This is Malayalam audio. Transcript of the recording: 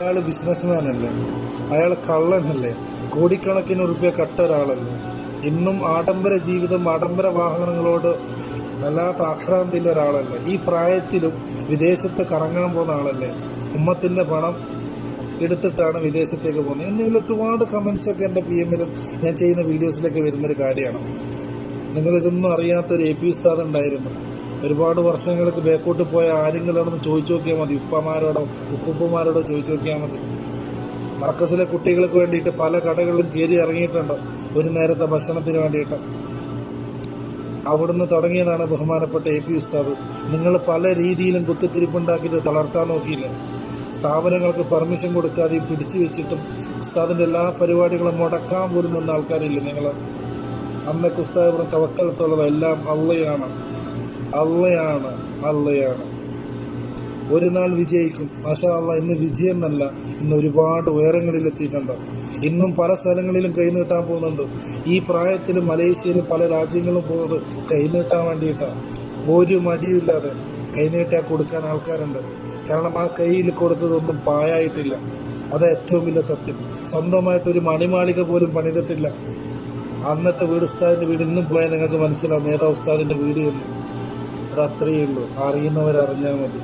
അയാൾ ബിസിനസ്മാനല്ലേ, അയാൾ കള്ളനല്ലേ, കോടിക്കണക്കിന് റുപ്യ കട്ട ഒരാളല്ലേ. ഇന്നും ആഡംബര ജീവിതം, ആഡംബര വാഹനങ്ങളോട് വല്ലാത്ത ആക്രാന്തിയുള്ള ഒരാളല്ലേ. ഈ പ്രായത്തിലും വിദേശത്ത് കറങ്ങാൻ പോകുന്ന ആളല്ലേ. ഉമ്മത്തിൻ്റെ പണം എടുത്തിട്ടാണ് വിദേശത്തേക്ക് പോകുന്നത്. എന്തെങ്കിലും ഒരുപാട് കമൻസൊക്കെ എൻ്റെ PM-ലും ഞാൻ ചെയ്യുന്ന വീഡിയോസിലൊക്കെ വരുന്നൊരു കാര്യമാണ്. നിങ്ങളിതൊന്നും അറിയാത്തൊരു AP ഉസ്താദ് ഉണ്ടായിരുന്നു. ഒരുപാട് വർഷങ്ങൾക്ക് ബേക്കോട്ട് പോയ ആരെങ്കിലാണെന്ന് ചോദിച്ചു നോക്കിയാൽ മതി. ഉപ്പമാരോടോ ഉപ്പുപ്പമാരോടോ ചോദിച്ചു നോക്കിയാൽ മതി. മർക്കസിലെ കുട്ടികൾക്ക് വേണ്ടിയിട്ട് പല കടകളിലും കയറി ഇറങ്ങിയിട്ടുണ്ട്, ഒരു നേരത്തെ ഭക്ഷണത്തിന് വേണ്ടിയിട്ട്. അവിടുന്ന് തുടങ്ങിയതാണ് ബഹുമാനപ്പെട്ട AP ഉസ്താദ്. നിങ്ങൾ പല രീതിയിലും കുത്തിത്തിരിപ്പുണ്ടാക്കിയിട്ട് തളർത്താൻ നോക്കിയില്ലേ. സ്ഥാപനങ്ങൾക്ക് പെർമിഷൻ കൊടുക്കാതെയും പിടിച്ചു വെച്ചിട്ടും ഉസ്താദിൻ്റെ എല്ലാ പരിപാടികളും മുടക്കാൻ പോലും നിന്ന ആൾക്കാരില്ല നിങ്ങൾ. അന്നൊക്കെ ഉസ്താദ് പറഞ്ഞ തവക്കലത്തുള്ളത് എല്ലാം അള്ളയാണ്, അള്ളയാണ്, അള്ളയാണ്. ഒരു നാൾ വിജയിക്കും. മാഷാ അല്ലാഹ്, ഇന്ന് വിജയം എന്നല്ല, ഇന്ന് ഒരുപാട് ഉയരങ്ങളിലെത്തിയിട്ടുണ്ട്. ഇന്നും പല സ്ഥലങ്ങളിലും കൈനീട്ടാൻ പോകുന്നുണ്ട്. ഈ പ്രായത്തിൽ മലേഷ്യയിലും പല രാജ്യങ്ങളും പോകുന്നത് കൈനീട്ടാൻ വേണ്ടിയിട്ടാണ്. ഒരു മടിയില്ലാതെ കൈനീട്ടാൻ കൊടുക്കാൻ ആൾക്കാരുണ്ട്. കാരണം ആ കയ്യിൽ കൊടുത്തതൊന്നും പായായിട്ടില്ല. അത് ഏറ്റവും വലിയ സത്യം. സ്വന്തമായിട്ടൊരു മണിമാളിക പോലും പണിതിട്ടില്ല. അന്നത്തെ വീട് ഉസ്താദിൻ്റെ വീട് ഇന്നും പോയാൽ നിങ്ങൾക്ക് മനസ്സിലാവും ഏതാ ഉസ്താദിൻ്റെ വീട് എന്ന്. അത് അത്രയേ ഉള്ളൂ. അറിയുന്നവരറിഞ്ഞാൽ മതി.